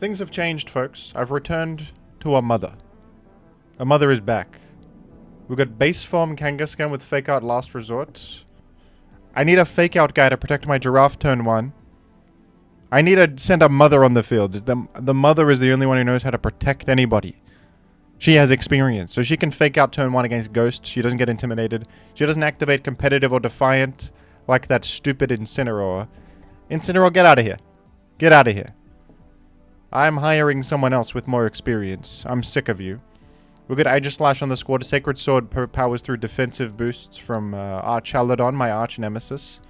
Things have changed, folks. I've returned to our mother. Our mother is back. We've got base form Kangaskhan with fake out last resort. I need a fake out guy to protect my giraffe turn 1. I need to send a mother on the field. The mother is the only one who knows how to protect anybody. She has experience, so she can fake out turn 1 against Ghost. She doesn't get intimidated. She doesn't activate competitive or defiant like that stupid Incineroar. Incineroar, get out of here. Get out of here. I'm hiring someone else with more experience. I'm sick of you. We've got Aegislash on the squad. Sacred Sword powers through defensive boosts from Archeladon, my arch nemesis.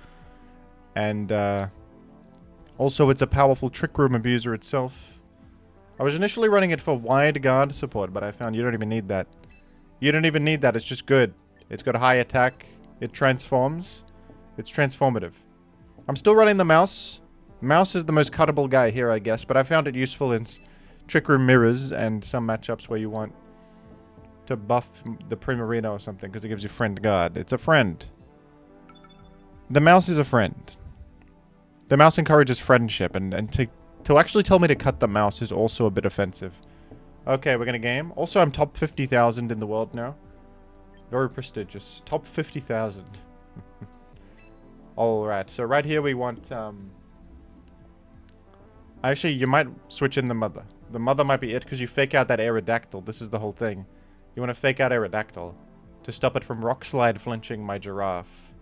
And also it's a powerful Trick Room abuser itself. I was initially running it for wide guard support, but I found you don't even need that. You don't even need that. It's just good. It's got high attack. It transforms. It's transformative. I'm still running the mouse. Mouse is the most cuttable guy here, I guess, but I found it useful in Trick Room mirrors and some matchups where you want to buff the Primarina or something because it gives you friend guard. It's a friend. The mouse is a friend. The mouse encourages friendship, and to actually tell me to cut the mouse is also a bit offensive. Okay, we're gonna game. Also, I'm top 50,000 in the world now. Very prestigious. Top 50,000. Alright, so right here we want, actually, you might switch in the mother. The mother might be it because you fake out that Aerodactyl. This is the whole thing. You want to fake out Aerodactyl to stop it from Rock Slide flinching my giraffe.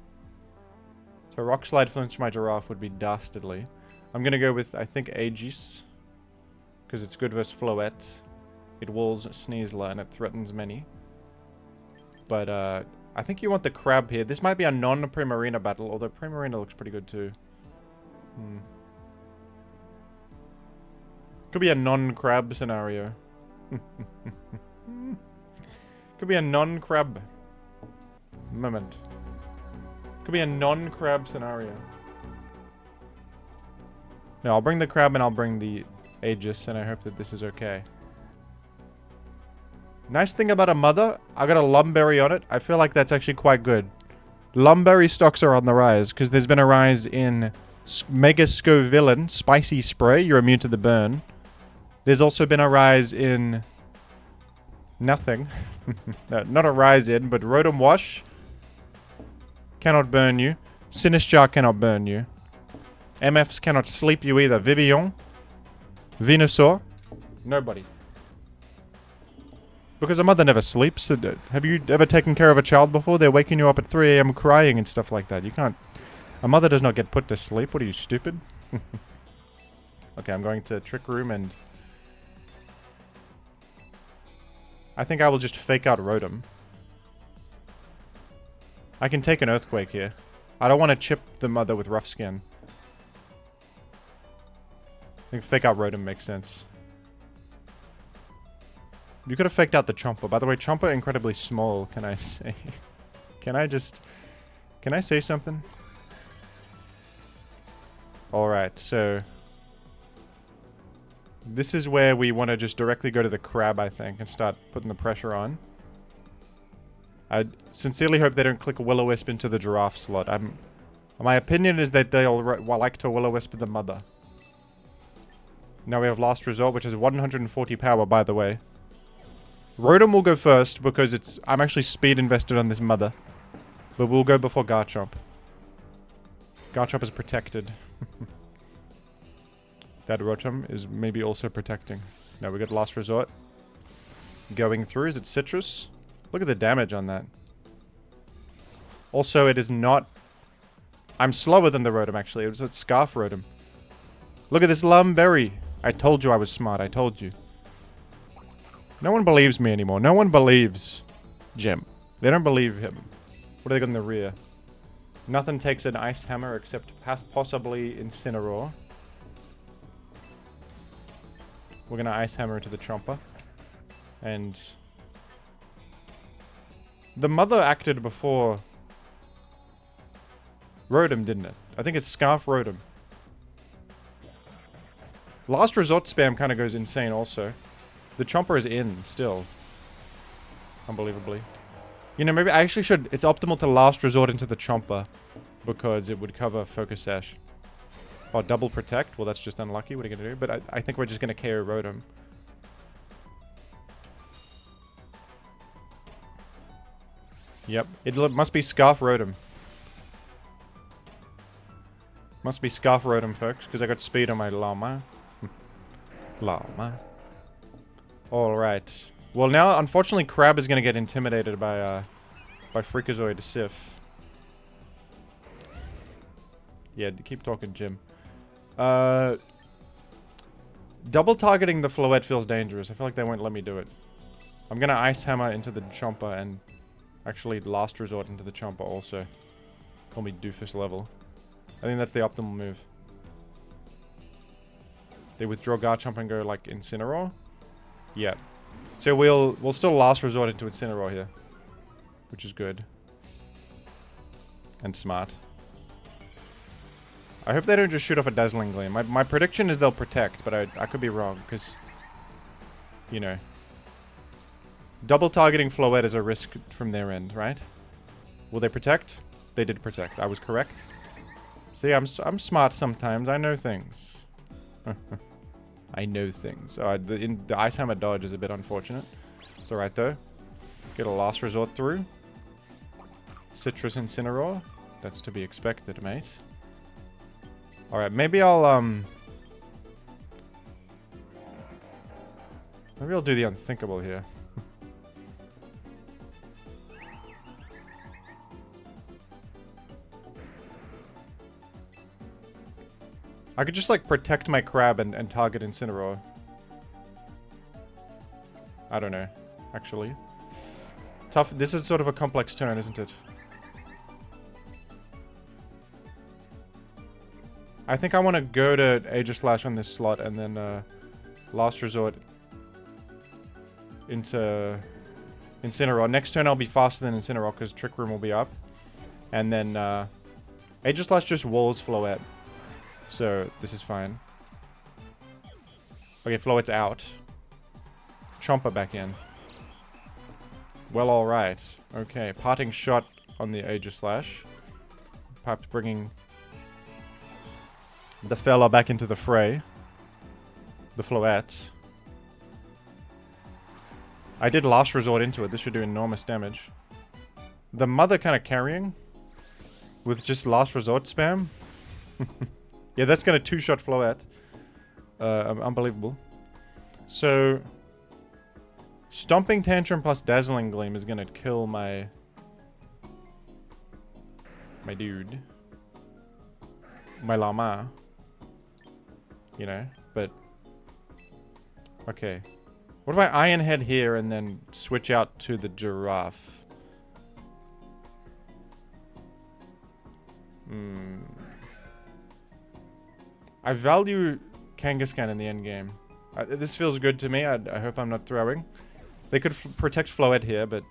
So Rock Slide flinch my giraffe would be dastardly. I'm going to go with, I think, Aegis. Because it's good versus Floette. It walls Sneasler and it threatens many. But, I think you want the Crab here. This might be a non-Primarina battle, although Primarina looks pretty good too. Could be a non-Crab scenario. Could be a non-Crab moment. Could be a non-Crab scenario. No, I'll bring the Crab and I'll bring the Aegis, and I hope that this is okay. Nice thing about a mother, I got a Lumberry on it. I feel like that's actually quite good. Lumberry stocks are on the rise, because there's been a rise in Mega Scovillain, Spicy Spray, you're immune to the burn. There's also been a rise in... nothing. No, not a rise in, but Rotom Wash cannot burn you. Sinistchar cannot burn you. MFs cannot sleep you either. Vivillon, Venusaur, nobody. Because a mother never sleeps. Have you ever taken care of a child before? They're waking you up at 3 AM crying and stuff like that. You can't... A mother does not get put to sleep. What are you, stupid? Okay, I'm going to Trick Room and... I think I will just fake out Rotom. I can take an Earthquake here. I don't want to chip the mother with Rough Skin. I think fake out Rotom makes sense. You could have faked out the Chomper. By the way, Chomper incredibly small, can I say? Can I say something? Alright, so... This is where we want to just directly go to the Crab, I think, and start putting the pressure on. I sincerely hope they don't click a Will-O-Wisp into the Giraffe slot. My opinion is that they'll like to Will-O-Wisp the mother. Now we have Last Resort, which is 140 power, by the way. Rotom will go first, because I'm actually speed invested on this mother. But we'll go before Garchomp. Garchomp is protected. That Rotom is maybe also protecting. Now we got Last Resort. Going through. Is it Citrus? Look at the damage on that. Also, it is not... I'm slower than the Rotom, actually. It was that Scarf Rotom. Look at this Lumberry. I told you I was smart. I told you. No one believes me anymore. No one believes Jim. They don't believe him. What do they got in the rear? Nothing takes an Ice Hammer except possibly Incineroar. We're gonna Ice Hammer into the Chomper. And... the mother acted before... Rotom, didn't it? I think it's Scarf Rotom. Last Resort spam kind of goes insane also. The Chomper is in, still. Unbelievably. You know, maybe I actually should... It's optimal to Last Resort into the Chomper. Because it would cover Focus Sash. Oh, double protect? Well, that's just unlucky. What are you going to do? But I think we're just going to KO Rotom. Yep. It must be Scarf Rotom. Must be Scarf Rotom, folks, because I got speed on my Llama. Llama. Alright. Well, now, unfortunately, Crab is going to get intimidated by Freakazoid Sif. Yeah, keep talking, Jim. Double targeting the Floette feels dangerous. I feel like they won't let me do it. I'm gonna Ice Hammer into the Chomper and actually Last Resort into the Chomper also. Call me Doofus level. I think that's the optimal move. They withdraw Garchomp and go like Incineroar? Yeah. So we'll still Last Resort into Incineroar here. Which is good. And smart. I hope they don't just shoot off a Dazzling Gleam. My prediction is they'll protect, but I could be wrong, because, you know. Double targeting Floette is a risk from their end, right? Will they protect? They did protect. I was correct. See, I'm smart sometimes. I know things. I know things. The Ice Hammer dodge is a bit unfortunate. It's alright, though. Get a Last Resort through. Citrus Incineroar. That's to be expected, mate. Alright, maybe I'll do the unthinkable here. I could just, like, protect my Crab and target Incineroar. I don't know, actually. Tough. This is sort of a complex turn, isn't it? I think I want to go to Aegislash on this slot and then Last Resort into Incineroar. Next turn I'll be faster than Incineroar because Trick Room will be up. And then Aegislash just walls Floette. So this is fine. Okay, Floette's out. Chomper back in. Well, alright. Okay, Parting Shot on the Aegislash. Perhaps bringing the fella back into the fray. The Floette. I did Last Resort into it. This should do enormous damage. The Mother kind of carrying. With just Last Resort spam. Yeah, that's going to two-shot Floette. Unbelievable. So, Stomping Tantrum plus Dazzling Gleam is going to kill my dude. My Llama. You know, but... Okay. What if I Iron Head here and then switch out to the Giraffe? I value Kangaskhan in the endgame. This feels good to me. I hope I'm not throwing. They could protect Floette here, but...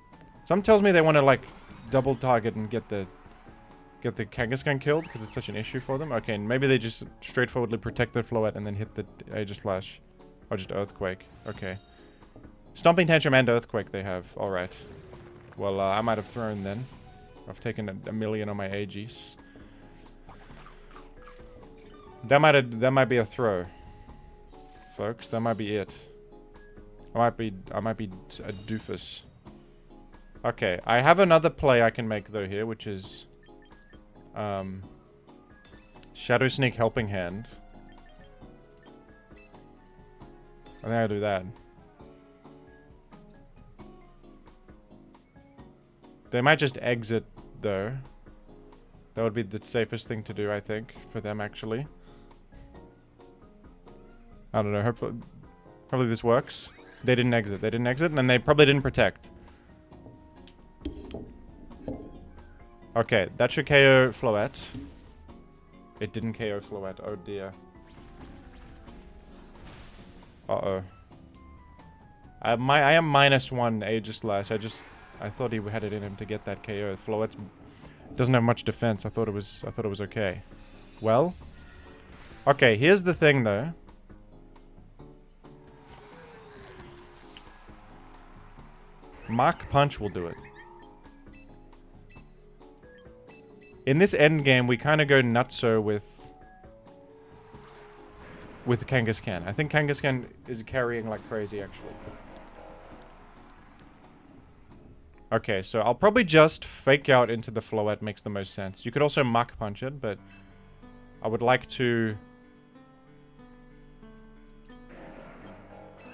Some tells me they want to, like, double target and get the Kangaskhan killed, because it's such an issue for them. Okay, maybe they just straightforwardly protect the Floette and then hit the Aegislash. Or just Earthquake. Okay. Stomping Tantrum and Earthquake they have. Alright. Well, I might have thrown then. I've taken a million on my Aegis. That might be a throw. Folks, that might be it. I might be a doofus. Okay, I have another play I can make though here, which is Shadow Sneak Helping Hand. I think I'll do that. They might just exit though. That would be the safest thing to do, I think, for them actually. I don't know, hopefully this works. They didn't exit, and they probably didn't protect. Okay, that should KO Floette. It didn't KO Floette, oh dear. Uh-oh. I am -1 Aegislash. I thought he had it in him to get that KO. Floette doesn't have much defense. I thought it was okay. Well, okay, here's the thing though. Mach Punch will do it. In this end game, we kind of go nutso with with Kangaskhan. I think Kangaskhan is carrying like crazy, actually. Okay, so I'll probably just fake out into the Floette, makes the most sense. You could also Mach Punch it, but I would like to...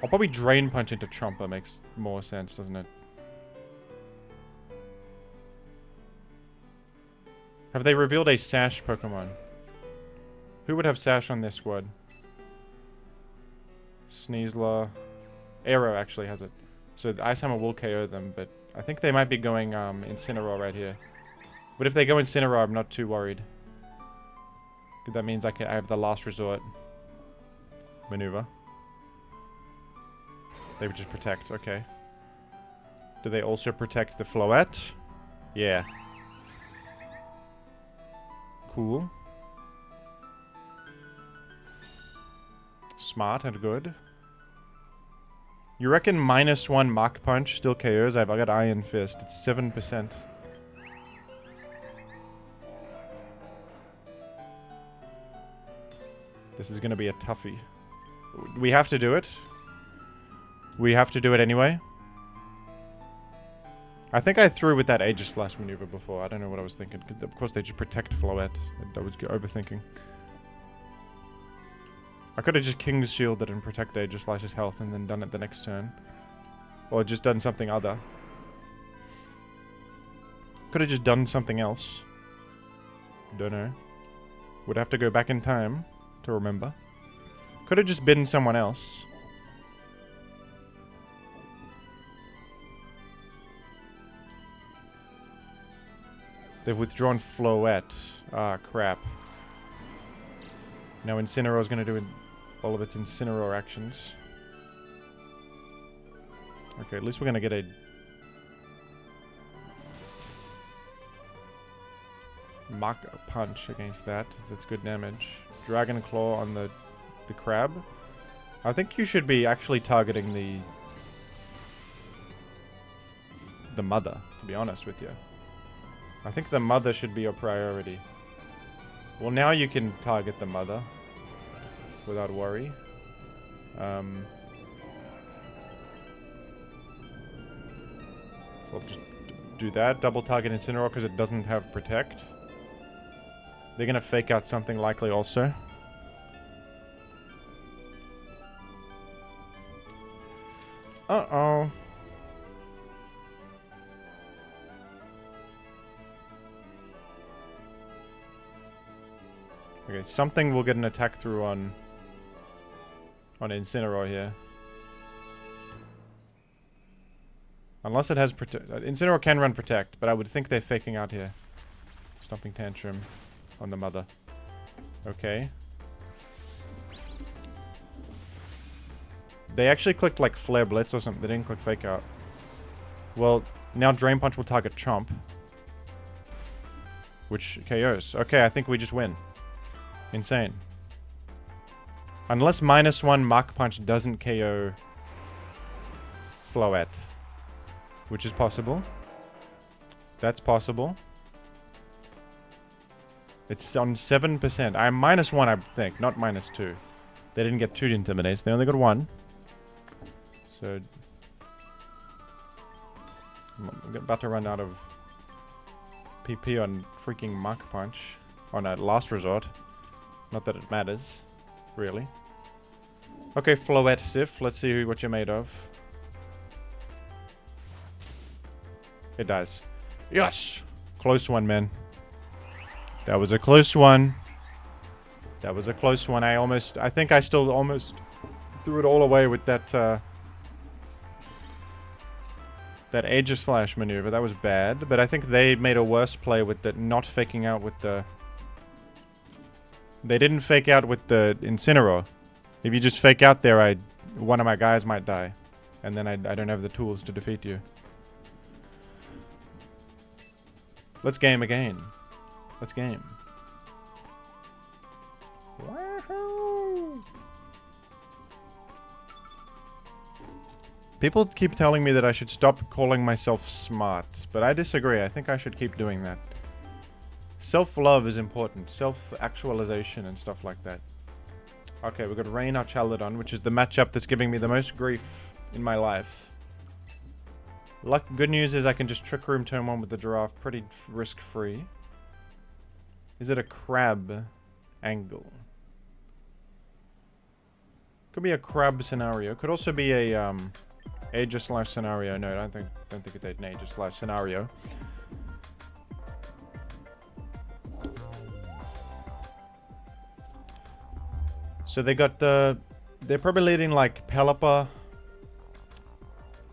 I'll probably Drain Punch into Trumper, makes more sense, doesn't it? Have they revealed a Sash Pokemon? Who would have Sash on their squad? Sneasler. Aero actually has it. So the Ice Hammer will KO them, but I think they might be going Incineroar right here. But if they go Incineroar, I'm not too worried. That means I have the last resort maneuver. They would just protect, okay. Do they also protect the Floette? Yeah. Cool. Smart and good. You reckon -1 Mach Punch still KOs? I got Iron Fist. It's 7%. This is gonna be a toughie. We have to do it. We have to do it anyway. I think I threw with that Aegislash maneuver before. I don't know what I was thinking. Of course, they just protect Floette. I was overthinking. I could have just King's Shielded and protect Aegislash's health and then done it the next turn. Or just done something other. Could have just done something else. Don't know. Would have to go back in time to remember. Could have just been someone else. They've withdrawn Floette. Ah, crap. Now Incineroar's going to do all of its Incineroar actions. Okay, at least we're going to get a... Mach Punch against that. That's good damage. Dragon Claw on the crab. I think you should be actually targeting the mother, to be honest with you. I think the mother should be your priority. Well, now you can target the mother without worry. So I'll just do that. Double target Incineroar because it doesn't have Protect. They're going to fake out something likely also. Uh-oh. Okay, something will get an attack through on Incineroar here. Unless it has Protect. Incineroar can run Protect, but I would think they're faking out here. Stomping Tantrum on the mother. Okay. They actually clicked like Flare Blitz or something. They didn't click Fake Out. Well, now Drain Punch will target Chomp. Which KOs. Okay, I think we just win. Insane. Unless -1 Mach Punch doesn't KO Floette. Which is possible. That's possible. It's on 7%. I'm -1, I think, not -2. They didn't get 2 Intimidates. They only got 1. So... I'm about to run out of PP on freaking Mach Punch. On a Last Resort. Not that it matters. Really. Okay, Floette Sif. Let's see what you're made of. It dies. Yes! Close one, man. That was a close one. That was a close one. I think I still almost threw it all away with that, that Aegislash maneuver. That was bad. But I think they made a worse play with the not faking out with the... They didn't fake out with the Incineroar. If you just fake out there, one of my guys might die. And then I don't have the tools to defeat you. Let's game again. Let's game. Woohoo! People keep telling me that I should stop calling myself smart, but I disagree. I think I should keep doing that. Self-love is important. Self-actualization and stuff like that. Okay, we've got Rain Archeladon, which is the matchup that's giving me the most grief in my life. Good news is I can just Trick Room turn 1 with the Giraffe pretty risk-free. Is it a crab angle? Could be a crab scenario. Could also be a Aegis/ scenario. No, I don't think it's an Aegis/ scenario. So they got the... They're probably leading like Pelipper.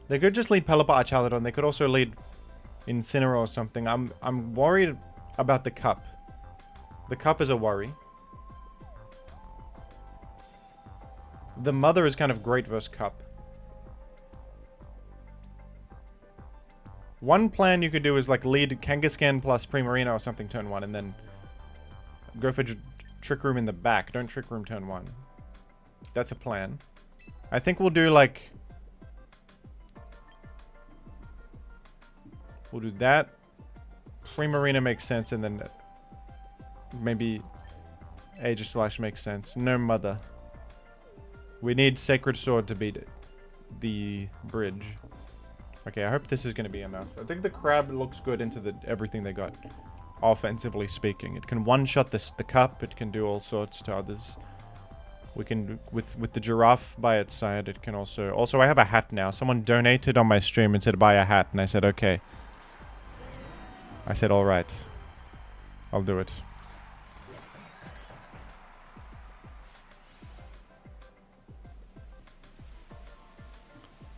They could just lead Pelipper Archeladon. They could also lead Incineroar or something. I'm worried about the Cup. The Cup is a worry. The Mother is kind of great versus Cup. One plan you could do is like lead Kangaskhan plus Primarina or something turn 1 and then go for Trick Room in the back. Don't Trick Room turn 1. That's a plan. I think we'll do like... We'll do that. Primarina makes sense and then maybe Aegis/ makes sense. No Mother. We need Sacred Sword to beat the bridge. Okay, I hope this is going to be enough. I think the Crab looks good into everything they got, offensively speaking. It can one-shot the Cup. It can do all sorts to others. We can, with the Giraffe by its side, it can also... Also, I have a hat now. Someone donated on my stream and said buy a hat, and I said okay. I said alright. I'll do it.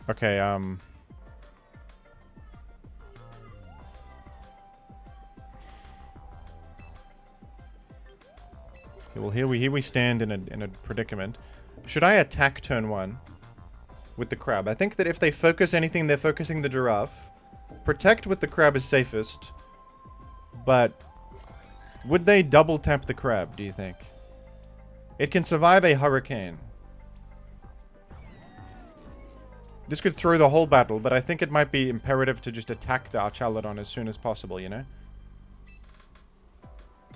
Okay, Okay, well, here we stand in a predicament. Should I attack turn 1 with the Crab? I think that if they focus anything, they're focusing the Giraffe. Protect with the Crab is safest. But would they double tap the Crab, do you think? It can survive a Hurricane. This could throw the whole battle, but I think it might be imperative to just attack the Archeladon as soon as possible, you know?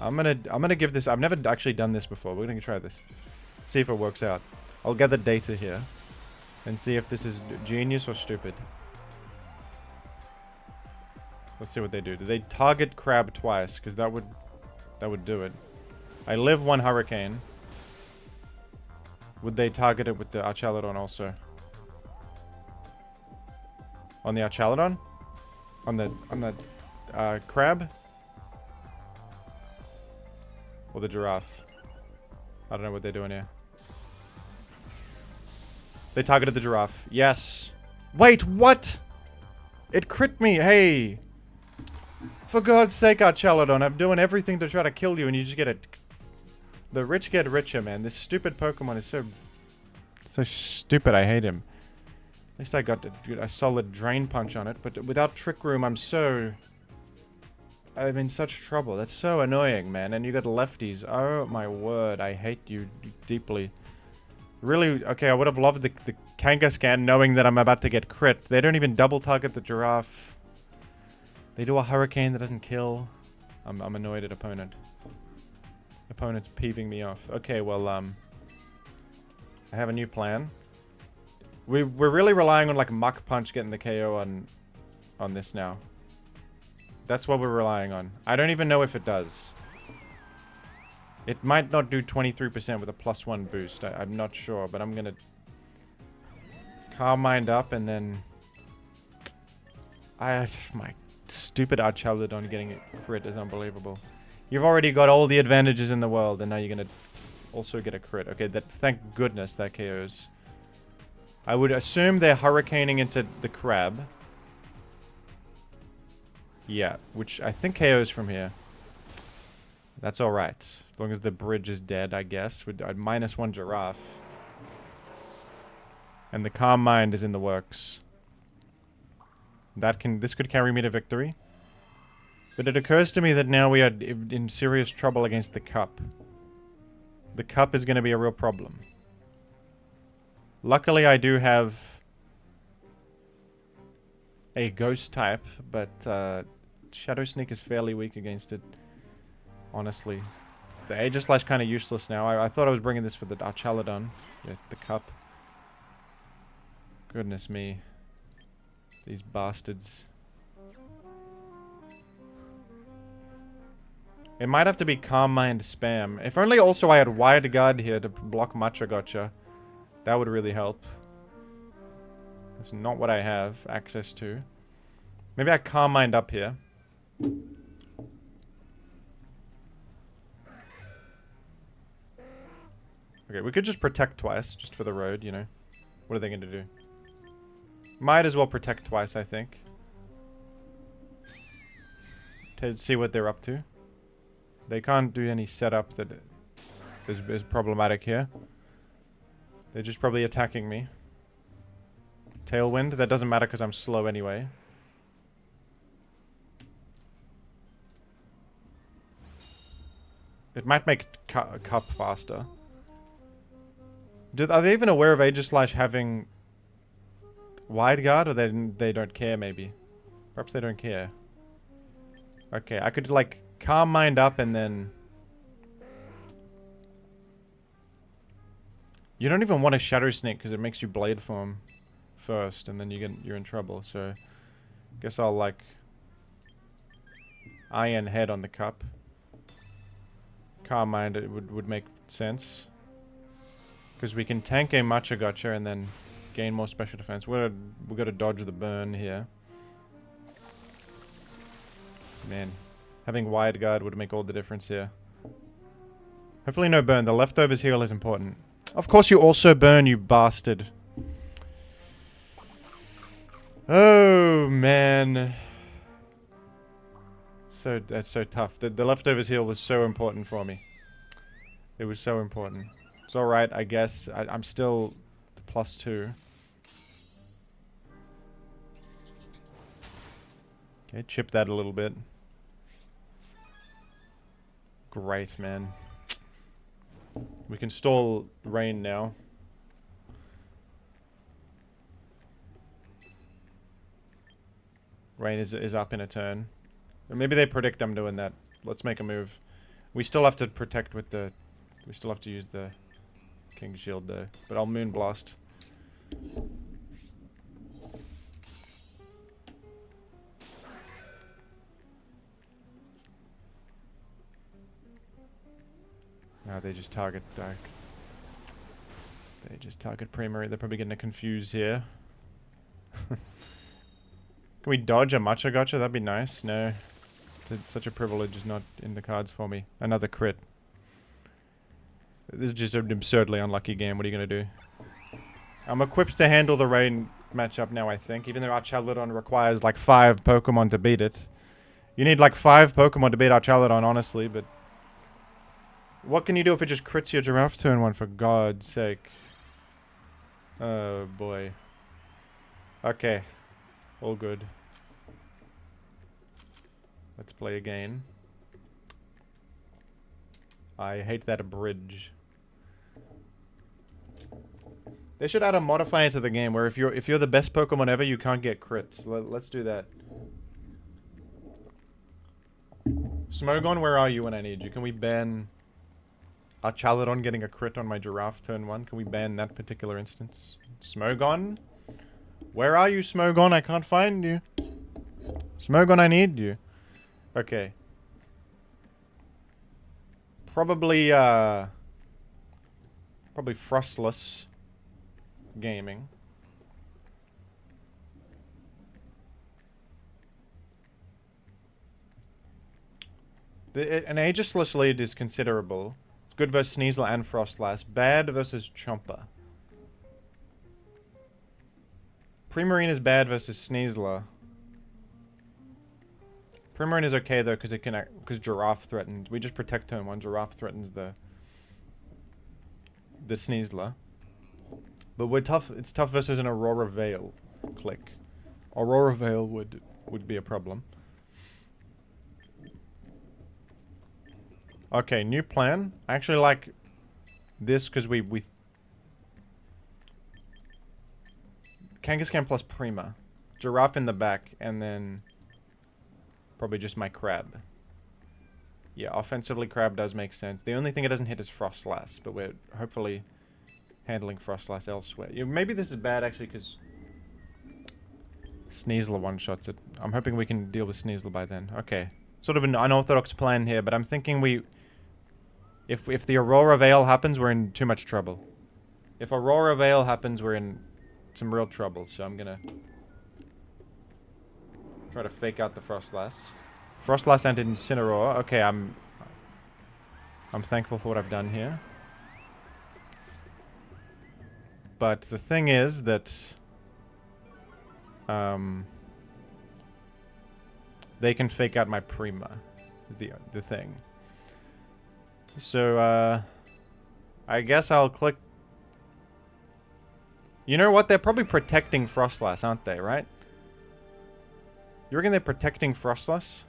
I'm gonna give this... I've never actually done this before. We're gonna try this. See if it works out. I'll gather data here. And see if this is genius or stupid. Let's see what they do. Do they target Crab twice? Because that would do it. I live 1 Hurricane. Would they target it with the Archeladon also? On the Archeladon? On the Crab? Or the Giraffe? I don't know what they're doing here. They targeted the Giraffe. Yes. Wait, what? It crit me. Hey. For God's sake, Archeladon. I'm doing everything to try to kill you and you just get it. The rich get richer, man. This stupid Pokemon is so stupid. I hate him. At least I got a solid Drain Punch on it. But without Trick Room, I'm in such trouble. That's so annoying, man. And you got lefties. Oh, my word. I hate you deeply. Really? Okay, I would have loved the Kangaskhan knowing that I'm about to get crit. They don't even double target the Giraffe. They do a Hurricane that doesn't kill. I'm annoyed at opponent. Opponent's peeving me off. Okay, well, I have a new plan. We're really relying on, like, Muck Punch getting the KO on this now. That's what we're relying on. I don't even know if it does. It might not do 23% with a +1 boost. I'm not sure, but I'm gonna Calm Mind up and then... My stupid Archeladon getting a crit is unbelievable. You've already got all the advantages in the world, and now you're gonna also get a crit. Okay, thank goodness that KOs. I would assume they're Hurricaning into the Crab. Yeah, which I think KOs from here. That's alright. As long as the bridge is dead, I guess. I'd -1 Giraffe. And the Calm Mind is in the works. This could carry me to victory. But it occurs to me that now we are in serious trouble against the Cup. The Cup is going to be a real problem. Luckily, I do have a Ghost type, but Shadow Sneak is fairly weak against it, honestly. The Aegislash kind of useless now. I thought I was bringing this for the Archeladon. Yeah, the cup. Goodness me. These bastards. It might have to be Calm Mind spam. If only also I had Wide Guard here to block Metagross. That would really help. That's not what I have access to. Maybe I Calm Mind up here. Okay, we could just protect twice, just for the road, you know. What are they going to do? Might as well protect twice, I think. To see what they're up to. They can't do any setup that is problematic here. They're just probably attacking me. Tailwind, that doesn't matter because I'm slow anyway. It might make Cup faster. Are they even aware of Aegislash having Wide Guard, or they don't care maybe? Perhaps they don't care. Okay, I could like Calm Mind up and then... You don't even want a Shadow Sneak because it makes you Blade Form first and then you're in trouble, so... Guess I'll like... Iron Head on the Cup. Calm Mind, it would make sense. Because we can tank a Metagross and then gain more special defense. We've got to dodge the burn here. Man, having Wide Guard would make all the difference here. Hopefully no burn. The leftovers heal is important. Of course you also burn, you bastard. Oh, man. That's so tough. The leftovers heal was so important for me. It was so important. It's alright, I guess. I'm still +2. Okay, chip that a little bit. Great, man. We can stall rain now. Rain is up in a turn. Or maybe they predict I'm doing that. Let's make a move. We still have to protect with the... We still have to use the King's Shield though. But I'll Moon Blast. No, they just target Dark. They just target Primary. They're probably getting confused here. Can we dodge a Metagross? That'd be nice. No. It's such a privilege is not in the cards for me. Another crit. This is just an absurdly unlucky game. What are you going to do? I'm equipped to handle the rain matchup now, I think. Even though Archeladon requires like 5 Pokemon to beat it. You need like 5 Pokemon to beat Archeladon, honestly, but... What can you do if it just crits your Giraffe turn 1, for God's sake? Oh, boy. Okay. All good. Let's play again. I hate that bridge. They should add a modifier to the game where if you're the best Pokemon ever, you can't get crits. Let's do that. Smogon, where are you when I need you? Can we ban Archeladon getting a crit on my Giraffe turn 1? Can we ban that particular instance? Smogon? Where are you, Smogon? I can't find you. Smogon, I need you. Okay. Probably Frostlass gaming. An Aegislash lead is considerable. It's good versus Sneasler and Frostlass. Bad versus Chomper. Primarine is bad versus Sneasler. Primarine is okay though because it can because Giraffe threatened. We just protect turn 1. Giraffe threatens the Sneasler. But we're tough. It's tough versus an Aurora Veil. Click. Aurora Veil would be a problem. Okay, new plan. I actually like this because we Kangaskhan plus Prima. Giraffe in the back, and then probably just my Crab. Yeah, offensively Crab does make sense. The only thing it doesn't hit is Frostlass, but we're hopefully handling Frostlass elsewhere. Yeah, maybe this is bad actually because Sneasler one-shots it. I'm hoping we can deal with Sneasler by then. Okay. Sort of an unorthodox plan here, but I'm thinking we... If the Aurora Veil happens, we're in too much trouble. If Aurora Veil happens, we're in some real trouble, so I'm gonna try to fake out the Frostlass. Frostlass and Incineroar. Okay, I'm thankful for what I've done here. But the thing is that they can fake out my Prima, the thing. So I guess I'll click. You know what? They're probably protecting Frostlass, aren't they? Right? You reckon they're protecting Frostlass?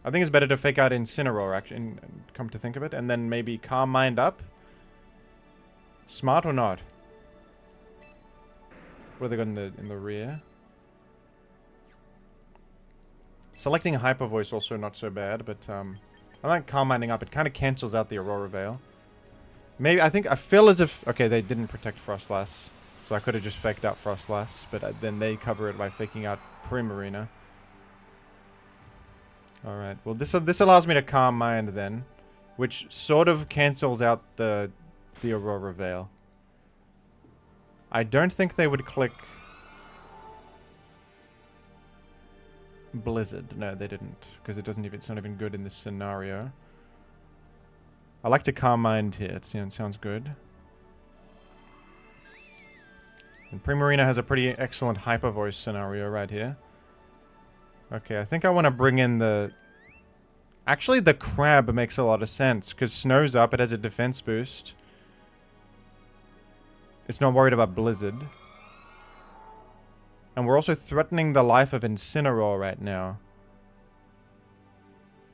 I think it's better to fake out Incineroar, actually, and come to think of it, and then maybe Calm Mind up. Smart or not? What have they got in the rear? Selecting Hyper Voice also not so bad, but I like Calm Minding up. It kind of cancels out the Aurora Veil. Maybe I feel as if okay, they didn't protect Frostlass, so I could have just faked out Frostlass, but then they cover it by faking out Primarina. All right. Well, this allows me to Calm Mind then, which sort of cancels out the Aurora Veil. I don't think they would click Blizzard. No, they didn't, because it's not even good in this scenario. I like to Calm Mind here. It sounds good. And Primarina has a pretty excellent Hyper Voice scenario right here. Okay, I think I want to bring in the... Actually, the Crab makes a lot of sense, because Snow's up, it has a defense boost. It's not worried about Blizzard. And we're also threatening the life of Incineroar right now.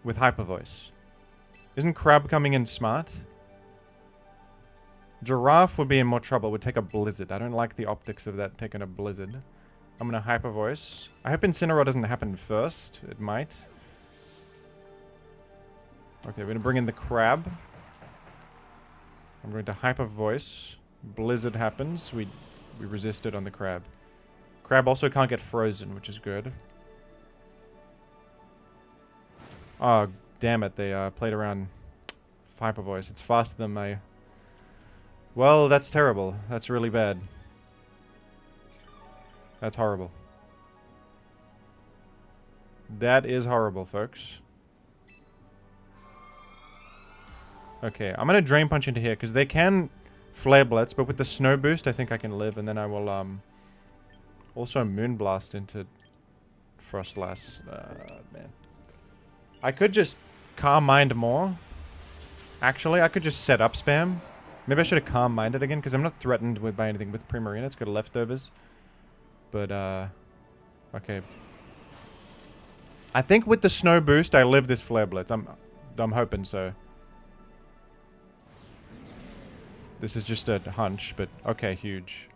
With Hyper Voice. Isn't Crab coming in smart? Giraffe would be in more trouble, would take a Blizzard. I don't like the optics of that taking a Blizzard. I'm gonna Hyper Voice. I hope Incineroar doesn't happen first. It might. Okay, we're gonna bring in the Crab. I'm going to Hyper Voice. Blizzard happens. We resisted on the Crab. Crab also can't get frozen, which is good. Oh, damn it. They played around Hyper Voice. It's faster than my... Well, that's terrible. That's really bad. That's horrible. That is horrible, folks. Okay, I'm gonna Drain Punch into here, because they can Flare Blitz, but with the Snow Boost, I think I can live, and then I will, also Moonblast into Frostlass. Man. I could just Calm Mind more. Actually, I could just set up spam. Maybe I should have Calm Minded again, because I'm not threatened by anything with Primarina. It's got leftovers. But, okay. I think with the Snow Boost, I live this Flare Blitz. I'm hoping so. This is just a hunch, but okay, huge.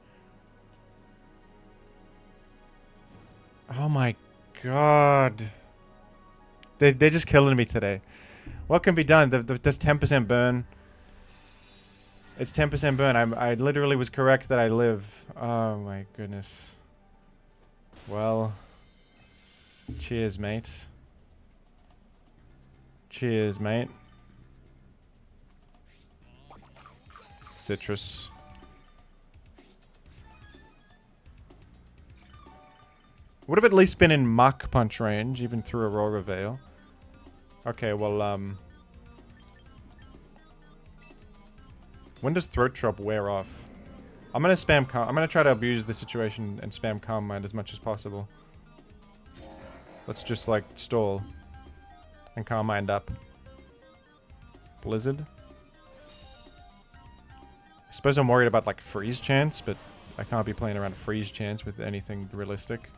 Oh my god. They're just killing me today. What can be done? There's 10% burn. It's 10% burn. I literally was correct that I live. Oh my goodness. Well. Cheers, mate. Cheers, mate. Citrus. Would have at least been in Mach Punch range, even through Aurora Veil. Okay, well, when does Throat Chop wear off? I'm gonna spam I'm gonna try to abuse the situation and spam Calm Mind as much as possible. Let's just, like, stall. And Calm Mind up. Blizzard. I suppose I'm worried about, like, Freeze chance, but I can't be playing around Freeze chance with anything realistic.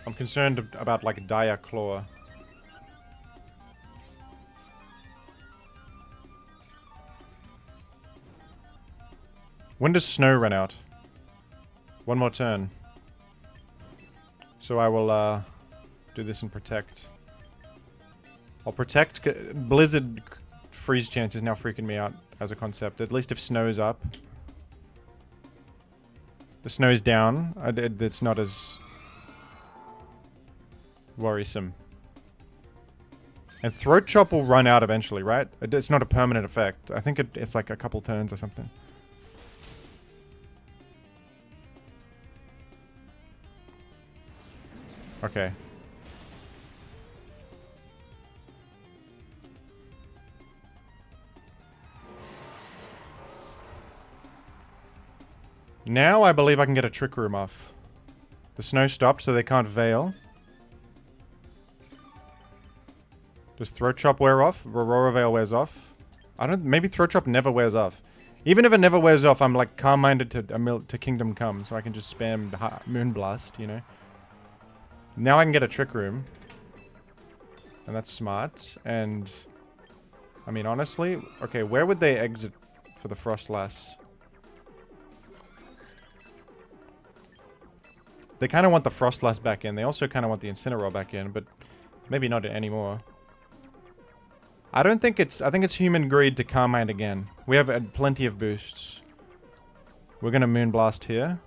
I'm concerned about, like, Dire Claw. When does snow run out? One more turn. So I will do this and protect. I'll protect. Blizzard freeze chance is now freaking me out as a concept. At least if snow's up. The snow's down. It's not as worrisome. And Throat Chop will run out eventually, right? It's not a permanent effect. I think it's like a couple turns or something. Okay. Now I believe I can get a Trick Room off. The snow stopped, so they can't Veil. Does Throat Chop wear off? Aurora Veil wears off. I don't... Maybe Throat Chop never wears off. Even if it never wears off, I'm like calm-minded to Kingdom Come, so I can just spam Moonblast, you know? Now I can get a Trick Room. And that's smart. And... I mean, honestly... Okay, where would they exit for the Frostlass? They kind of want the Frostlass back in. They also kind of want the Incineroar back in, but maybe not anymore. I don't think it's... I think it's human greed to Carmine again. We have plenty of boosts. We're going to Moonblast here.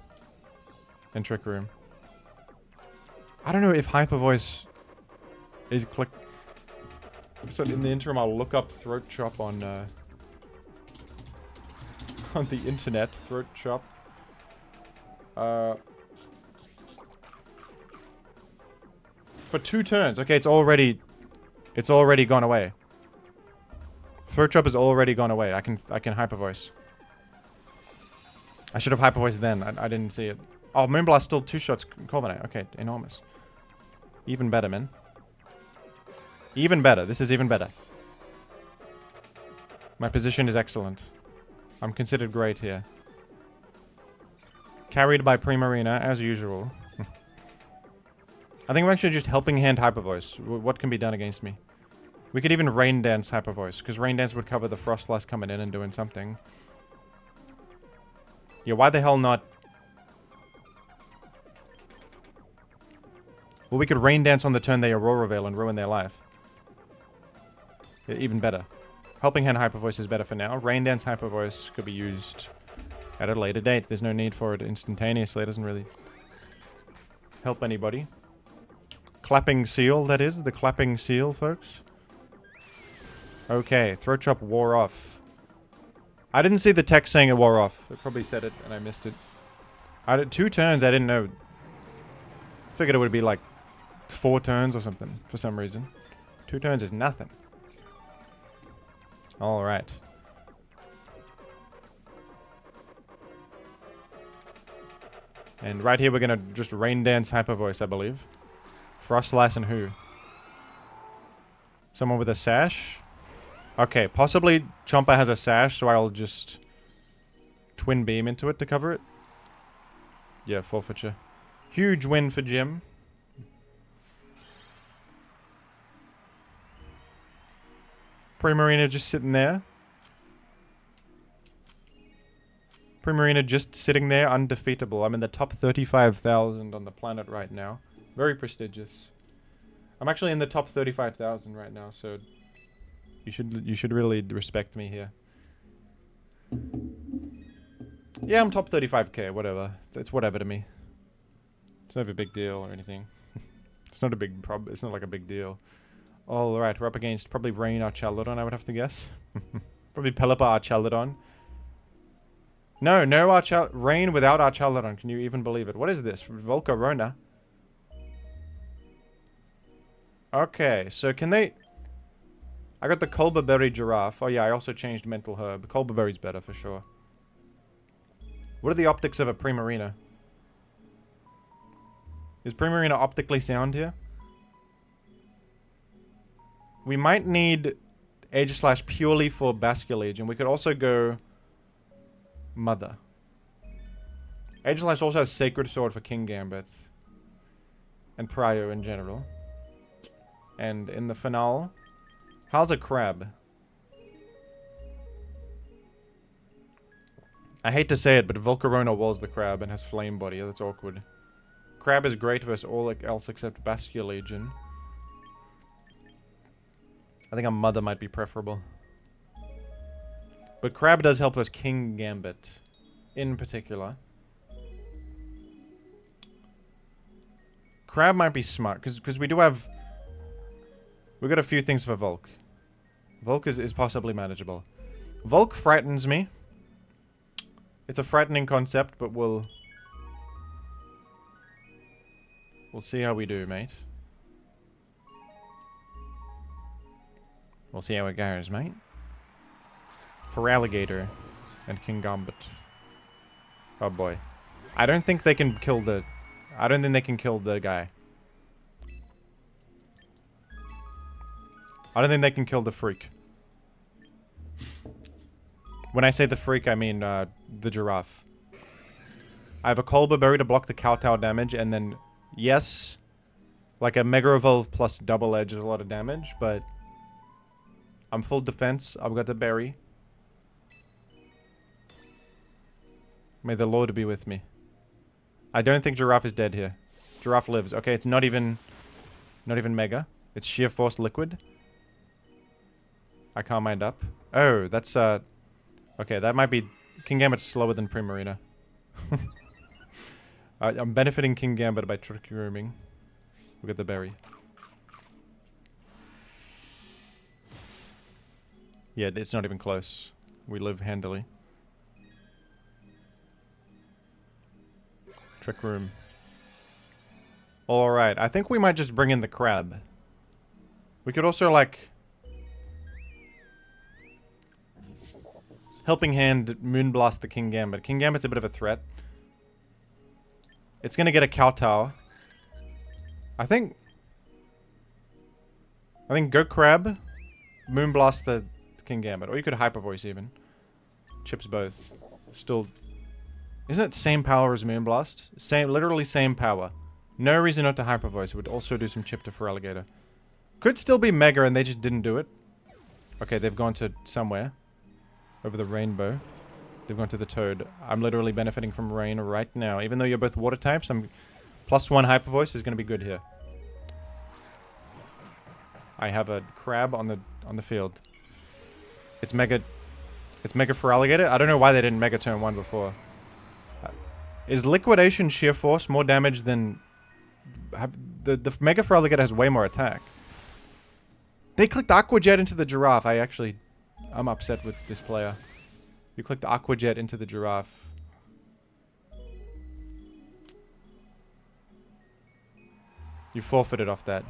And Trick Room. I don't know if Hyper Voice is click... So in the interim, I'll look up Throat Chop on the internet. Throat Chop. For 2 turns. Okay, it's already gone away. Throat Chop has already gone away. I can Hyper Voice. I should have Hyper Voice then. I didn't see it. Oh, Moonblast still 2 shots. Corviknight. Okay, enormous. Even better, man. Even better. This is even better. My position is excellent. I'm considered great here. Carried by Primarina, as usual. I think we're actually just helping hand Hyper Voice. What can be done against me? We could even Rain Dance Hyper Voice, because Rain Dance would cover the Frostlass coming in and doing something. Yeah, why the hell not? Well, we could Rain Dance on the turn they Aurora Veil and ruin their life. Yeah, even better. Helping hand Hyper Voice is better for now. Rain Dance Hyper Voice could be used at a later date. There's no need for it instantaneously. It doesn't really help anybody. Clapping Seal, that is. The Clapping Seal, folks. Okay, Throat Chop wore off. I didn't see the text saying it wore off. It probably said it and I missed it. 2 turns, I didn't know. Figured it would be like 4 turns or something for some reason. 2 turns is nothing. Alright. And right here we're gonna just Rain Dance Hyper Voice, I believe. Frostlass and who? Someone with a sash? Okay, possibly Chompa has a sash, so I'll just Twin Beam into it to cover it. Yeah, forfeiture. Huge win for Jim. Primarina just sitting there. Primarina just sitting there, undefeatable. I'm in the top 35,000 on the planet right now. Very prestigious. I'm actually in the top 35,000 right now, so you should really respect me here. Yeah, I'm top 35k, whatever. It's whatever to me. It's not a big deal or anything. It's not a big problem. It's not like a big deal. All right, we're up against probably Rain Archeladon, I would have to guess. Probably Pelipper Archeladon. No Rain without Archeladon. Can you even believe it? What is this? Volcarona. Okay, so can they... I got the Colberberry Giraffe. Oh yeah, I also changed Mental Herb. Colberberry's better for sure. What are the optics of a Primarina? Is Primarina optically sound here? We might need Aegislash purely for Basculage, and we could also go Mother. Aegislash also has Sacred Sword for King Gambit. And Pryo in general. And in the finale, how's a Crab? I hate to say it, but Volcarona walls the crab and has flame body. That's awkward. Crab is great versus all else except Basculegion. I think a mother might be preferable. But crab does help us King Gambit. In particular. Crab might be smart, because we do have... We've got a few things for Volk. Volk is possibly manageable. Volk frightens me. It's a frightening concept, but we'll see how we do, mate. We'll see how it goes, mate. For Alligator and King Gambit. Oh boy. I don't think they can kill the... I don't think they can kill the guy. I don't think they can kill the freak. When I say the freak, I mean the giraffe. I have a Colbur Berry to block the Kowtow damage, and then, yes, like a Mega Evolve plus Double Edge is a lot of damage, but I'm full defense. I've got the berry. May the Lord be with me. I don't think Giraffe is dead here. Giraffe lives. Okay, it's not even Mega. It's Sheer Force Liquid. I can't mind up. Oh, that's okay, that might be... King Gambit's slower than Primarina. I'm benefiting King Gambit by Trick Rooming. Look at the berry. Yeah, it's not even close. We live handily. Trick Room. Alright, I think we might just bring in the crab. We could also, like... Helping Hand Moonblast the King Gambit. King Gambit's a bit of a threat. It's gonna get a Kowtow. I think go Crab, Moonblast the King Gambit. Or you could Hyper Voice even. Chips both. Still... Isn't it same power as Moonblast? Literally same power. No reason not to Hyper Voice. Would also do some chip to Feraligatr. Could still be Mega and they just didn't do it. Okay, they've gone to somewhere. Over the rainbow. They've gone to the Toad. I'm literally benefiting from rain right now. Even though you're both water types, I'm... +1 Hyper Voice is going to be good here. I have a crab on the field. It's Mega Feraligatr. I don't know why they didn't Mega turn 1 before. Is Liquidation Sheer Force more damage than... The Mega Feraligatr has way more attack. They clicked Aqua Jet into the Giraffe. I'm upset with this player. You clicked Aqua Jet into the Giraffe. You forfeited off that.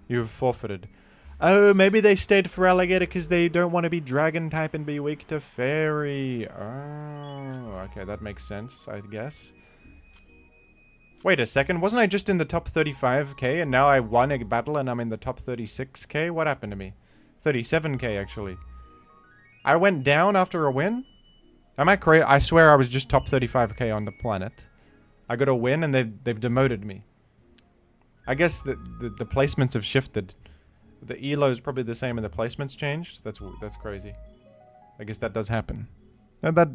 You've forfeited. Oh, maybe they stayed for Alligator because they don't want to be Dragon type and be weak to Fairy. Oh, okay, that makes sense, I guess. Wait a second, wasn't I just in the top 35k and now I won a battle and I'm in the top 36k? What happened to me? 37k, actually. I went down after a win? Am I crazy? I swear I was just top 35k on the planet. I got a win and they've demoted me. I guess the placements have shifted. The ELO is probably the same and the placements changed. That's crazy. I guess that does happen. No, that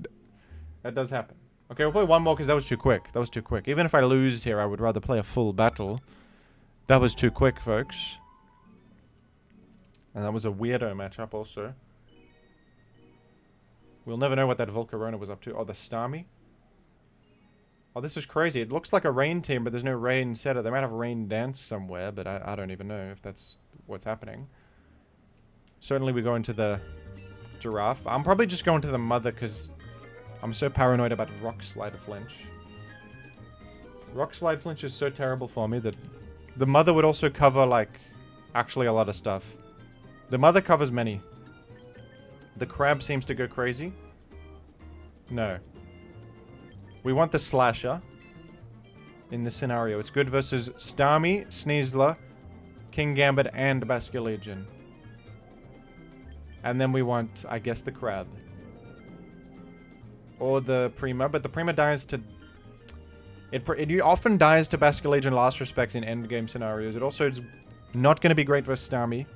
does happen. Okay, we'll play one more because that was too quick. That was too quick. Even if I lose here, I would rather play a full battle. That was too quick, folks. And that was a weirdo matchup also. We'll never know what that Volcarona was up to. Oh, the Starmie? Oh, this is crazy. It looks like a rain team, but there's no rain setter. They might have rain dance somewhere, but I don't even know if that's what's happening. Certainly we go into the Giraffe. I'm probably just going to the Mother because I'm so paranoid about Rock Slide Flinch. Rock Slide Flinch is so terrible for me that the Mother would also cover, like, actually a lot of stuff. The Mother covers many. The Crab seems to go crazy. No. We want the Slasher in this scenario. It's good versus Starmie, Sneasler, King Gambit, and Basculegion. And then we want, I guess, the Crab. Or the Prima, but the Prima dies to... It often dies to Basculegion Last Respects in endgame scenarios. It also is not going to be great versus Starmie.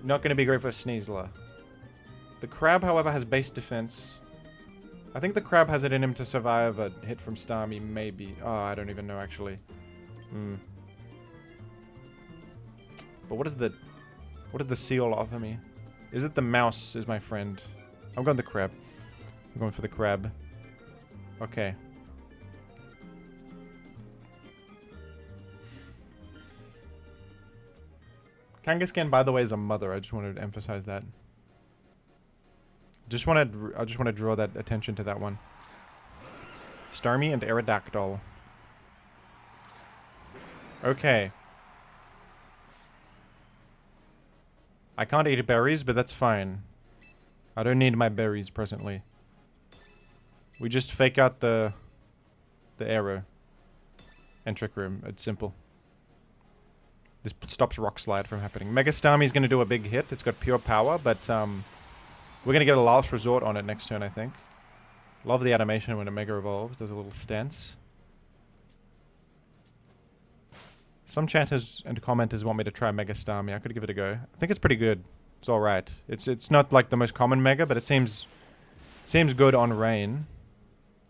Not going to be great versus Sneasler. The crab, however, has base defense. I think the crab has it in him to survive a hit from Starmie, maybe. Oh, I don't even know, actually. But what did the seal offer me? Is it the mouse is my friend? I'm going the crab. I'm going for the crab. Okay. Kangaskhan, by the way, is a mother. I just wanted to emphasize that. I just want to draw that attention to that one. Starmie and Aerodactyl. Okay. I can't eat berries, but that's fine. I don't need my berries presently. We just fake out the arrow and Trick Room. It's simple. This stops Rock Slide from happening. Mega Starmie's going to do a big hit. It's got pure power, but we're going to get a Last Resort on it next turn, I think. Love the animation when it Mega Evolves. Does a little stance. Some chatters and commenters want me to try Mega Starmie. I could give it a go. I think it's pretty good. It's alright. It's not like the most common Mega, but it seems good on Rain.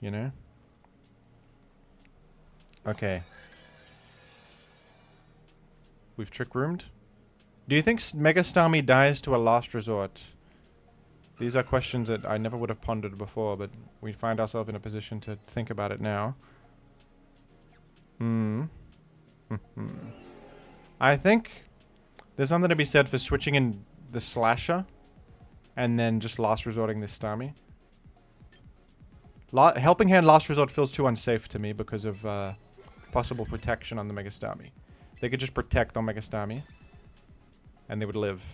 You know? Okay. We've Trick Roomed. Do you think Mega Starmie dies to a Last Resort? These are questions that I never would have pondered before, but we find ourselves in a position to think about it now. I think there's something to be said for switching in the Slasher and then just Last Resorting this Starmie. Helping Hand Last Resort feels too unsafe to me because of possible protection on the Mega Starmie. They could just protect on Mega Starmie and they would live.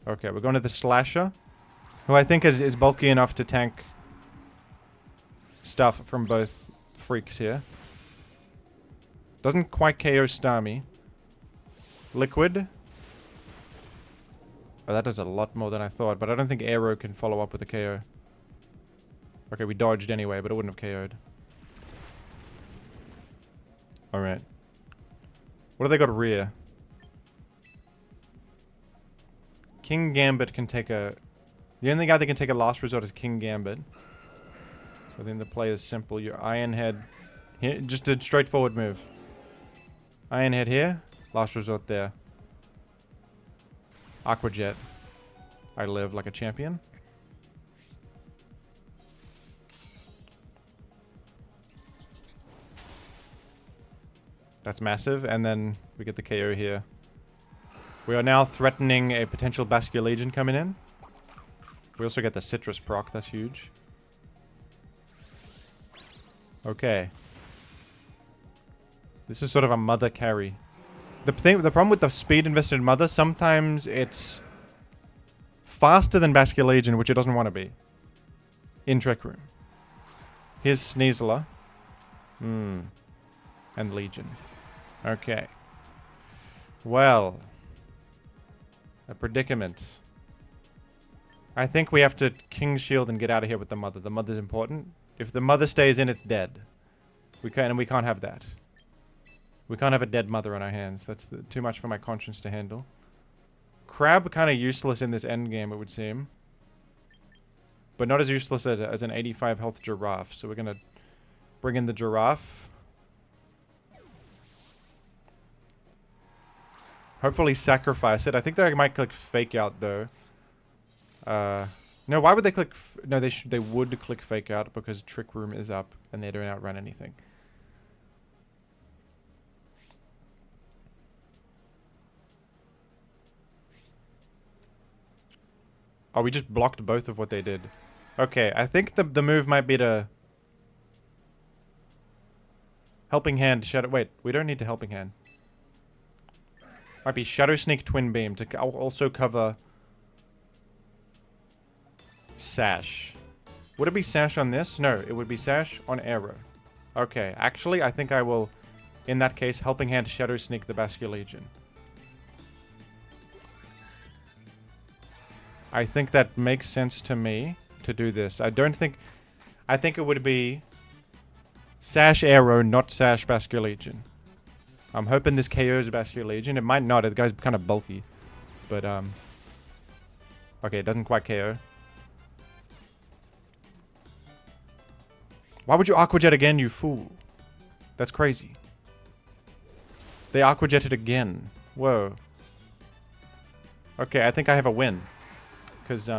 Okay, we're going to the Slasher, who I think is bulky enough to tank stuff from both freaks here. Doesn't quite KO Starmie. Liquid. Oh, that does a lot more than I thought, but I don't think Aero can follow up with a KO. Okay, we dodged anyway, but it wouldn't have KO'd. Alright. What do they got rear? King Gambit can take a... The only guy that can take a Last Resort is King Gambit. So I think the play is simple. Your Iron Head... Here, just a straightforward move. Iron Head here. Last Resort there. Aqua Jet. I live like a champion. That's massive. And then we get the KO here. We are now threatening a potential Basculegion coming in. We also get the Citrus proc. That's huge. Okay. This is sort of a mother carry. The problem with the speed invested in mother, sometimes it's faster than Basculegion, which it doesn't want to be. In Trick Room. Here's Sneasler. And Legion. Okay. Well... A predicament. I think we have to King Shield and get out of here with the mother. The mother's important. If the mother stays in, it's dead. We can't have that. We can't have a dead mother on our hands. That's too much for my conscience to handle. Crab kind of useless in this end game, it would seem. But not as useless as an 85 health Giraffe. So we're going to bring in the Giraffe. Hopefully sacrifice it. I think they might click Fake Out, though. No, why would they click... No, they would click Fake Out because Trick Room is up and they don't outrun anything. Oh, we just blocked both of what they did. Okay, I think the move might be to... Helping Hand, Shadow... Wait, we don't need to Helping Hand. Might be Shadow Sneak Twin Beam to also cover Sash. Would it be Sash on this? No, it would be Sash on Arrow. Okay, actually, I think I will, in that case, Helping Hand Shadow Sneak the Basculegion. I think that makes sense to me to do this. I think it would be Sash Arrow, not Sash Basculegion. I'm hoping this KOs Basculegion. It might not. The guy's kind of bulky. But, Okay, it doesn't quite KO. Why would you Aqua Jet again, you fool? That's crazy. They Aqua Jetted again. Whoa. Okay, I think I have a win. Because,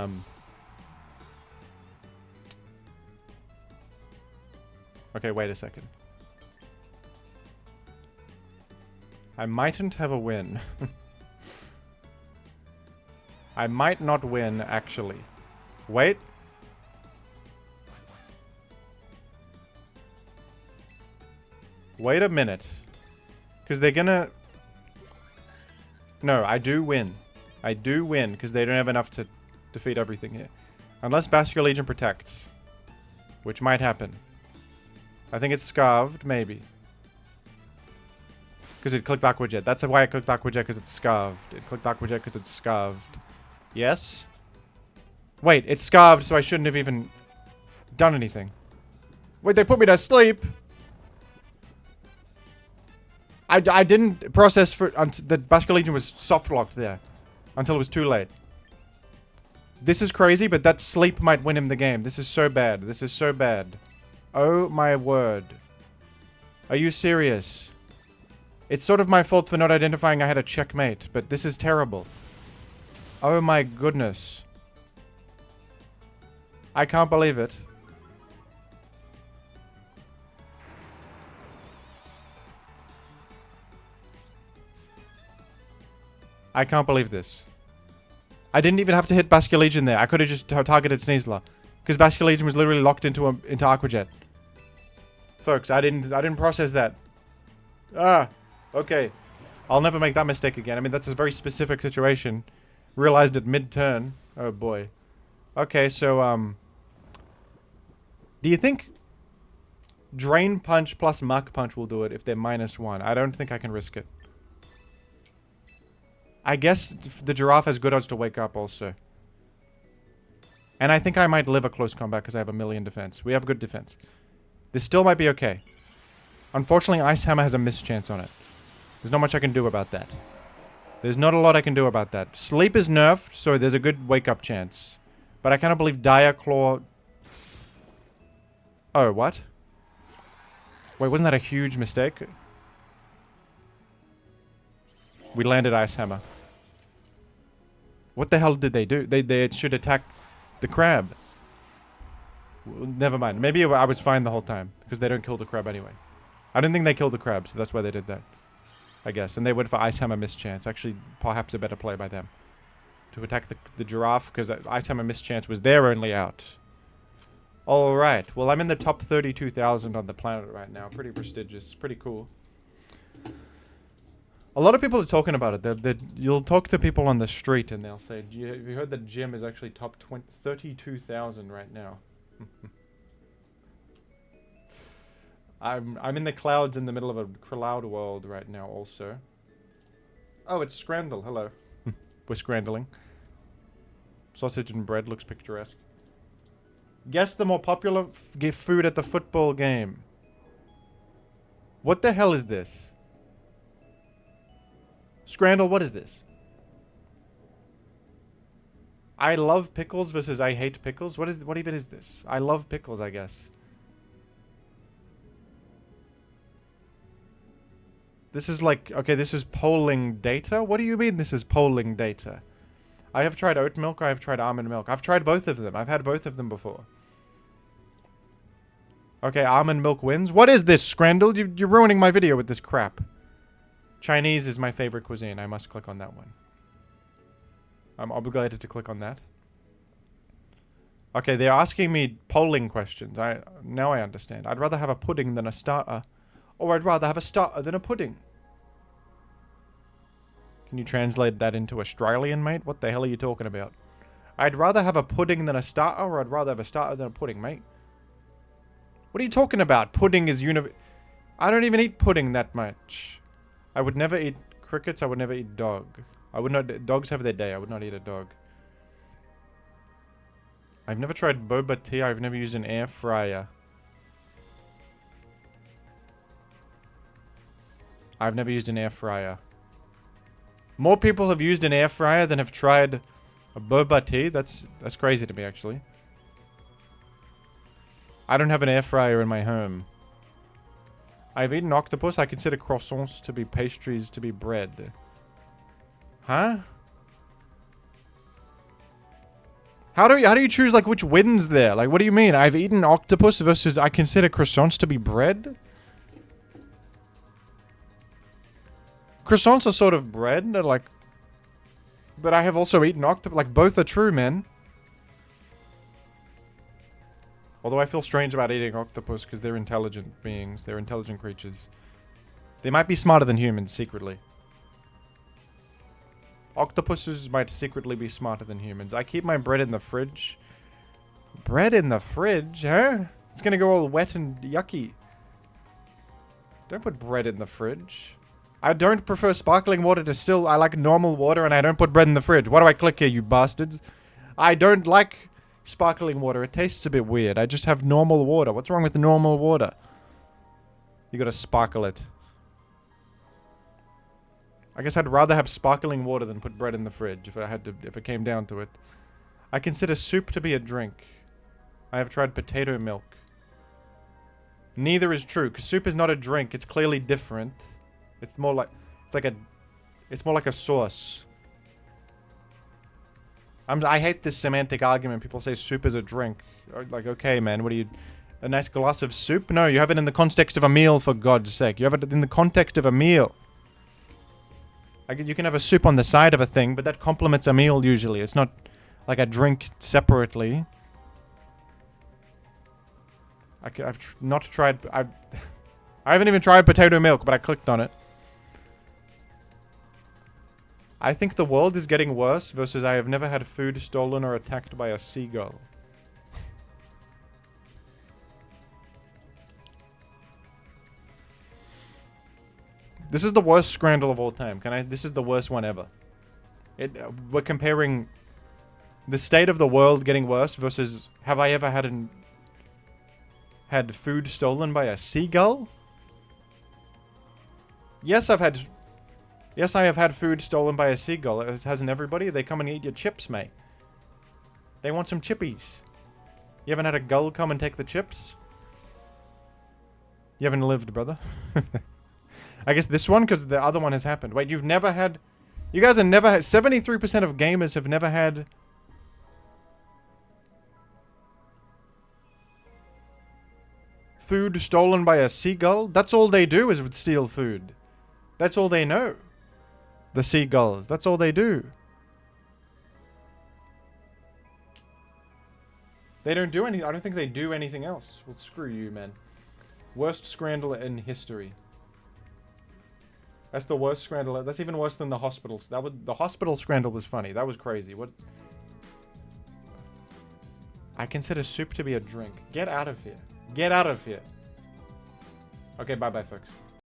okay, wait a second. I mightn't have a win. I might not win, actually. Wait. Wait a minute. Because they're gonna... No, I do win. I do win, because they don't have enough to defeat everything here. Unless Bastion Legion protects. Which might happen. I think it's Scarved, maybe. Because it clicked Aqua Jet. That's why I clicked Aqua Jet, because it's Scarved. It clicked Aqua Jet because it's Scarved. Yes? Wait, it's Scarved, so I shouldn't have even done anything. Wait, they put me to sleep! I didn't process for the Bastion Legion was soft locked there until it was too late. This is crazy, but that sleep might win him the game. This is so bad. This is so bad. Oh my word. Are you serious? It's sort of my fault for not identifying I had a checkmate, but this is terrible. Oh my goodness. I can't believe it. I can't believe this. I didn't even have to hit Bastion Legion there. I could have just targeted Sneasler. Because Bastion Legion was literally locked into Aqua Jet. Folks, I didn't process that. Ah, okay. I'll never make that mistake again. I mean, that's a very specific situation. Realized it mid-turn. Oh boy. Okay, so, do you think Drain Punch plus Mach Punch will do it if they're -1? I don't think I can risk it. I guess the Giraffe has good odds to wake up also. And I think I might live a close combat because I have 1,000,000 defense. We have good defense. This still might be okay. Unfortunately, Ice Hammer has a mischance on it. There's not much I can do about that. There's not a lot I can do about that. Sleep is nerfed, so there's a good wake-up chance. But I cannot believe Dire Claw... Oh, what? Wait, wasn't that a huge mistake? We landed Ice Hammer. What the hell did they do? They should attack the crab. Never mind. Maybe I was fine the whole time. Because they don't kill the crab anyway. I don't think they killed the crab, so that's why they did that. I guess. And they went for Ice Hammer mischance. Actually, perhaps a better play by them. To attack the Giraffe, because Ice Hammer mischance was their only out. Alright. Well, I'm in the top 32,000 on the planet right now. Pretty prestigious. Pretty cool. A lot of people are talking about it. You'll talk to people on the street and they'll say, have you heard that Jim is actually top 32,000 right now? I'm in the clouds in the middle of a cloud world right now also. Oh, it's Scrandle. Hello. We're scrandling. Sausage and bread looks picturesque. Guess the more popular food at the football game. What the hell is this? Scrandle, what is this? I love pickles versus I hate pickles? What even is this? I love pickles, I guess. This is like... Okay, this is polling data? What do you mean this is polling data? I have tried oat milk, I have tried almond milk. I've tried both of them. I've had both of them before. Okay, almond milk wins. What is this, Scrandle? You're ruining my video with this crap. Chinese is my favorite cuisine. I must click on that one. I'm obligated to click on that. Okay, they're asking me polling questions. Now I understand. I'd rather have a pudding than a starter. Or I'd rather have a starter than a pudding. Can you translate that into Australian, mate? What the hell are you talking about? I'd rather have a pudding than a starter, or I'd rather have a starter than a pudding, mate. What are you talking about? Pudding is I don't even eat pudding that much. I would never eat crickets. I would never eat dog. I would not... Dogs have their day. I would not eat a dog. I've never tried boba tea. I've never used an air fryer. I've never used an air fryer. More people have used an air fryer than have tried A boba tea? That's crazy to me, actually. I don't have an air fryer in my home. I've eaten octopus. I consider croissants to be pastries to be bread. Huh? How do you choose, like, which wins there? Like, what do you mean? I've eaten octopus versus I consider croissants to be bread? Croissants are sort of bread. They're like... But I have also eaten octopus. Like, both are true, man. Although I feel strange about eating octopus because they're intelligent beings. They're intelligent creatures. They might be smarter than humans, secretly. Octopuses might secretly be smarter than humans. I keep my bread in the fridge. Bread in the fridge, huh? It's gonna go all wet and yucky. Don't put bread in the fridge. I don't prefer sparkling water to still. I like normal water and I don't put bread in the fridge. Why do I click here, you bastards? I don't like sparkling water. It tastes a bit weird. I just have normal water. What's wrong with the normal water? You gotta sparkle it. I guess I'd rather have sparkling water than put bread in the fridge if it came down to it. I consider soup to be a drink. I have tried potato milk. Neither is true, because soup is not a drink. It's clearly different. It's more like it's more like a sauce. I hate this semantic argument. People say soup is a drink. Like, okay, man, what are you... A nice glass of soup? No, you have it in the context of a meal, for God's sake. You have it in the context of a meal. You can have a soup on the side of a thing, but that complements a meal usually. It's not like a drink separately. I've not tried... I haven't even tried potato milk, but I clicked on it. I think the world is getting worse versus I have never had food stolen or attacked by a seagull. This is the worst scramble of all time. This is the worst one ever. We're comparing the state of the world getting worse versus have I ever had food stolen by a seagull? Yes, I have had food stolen by a seagull. Hasn't everybody? They come and eat your chips, mate. They want some chippies. You haven't had a gull come and take the chips? You haven't lived, brother. I guess this one, because the other one has happened. Wait, you've never had... You guys have never had... 73% of gamers have never had... food stolen by a seagull? That's all they do is steal food. That's all they know. The seagulls. That's all they do. They don't do any... I don't think they do anything else. Well, screw you, man. Worst scramble in history. That's the worst scramble. That's even worse than the hospitals. The hospital scramble was funny. That was crazy. What? I consider soup to be a drink. Get out of here. Get out of here. Okay, bye-bye, folks.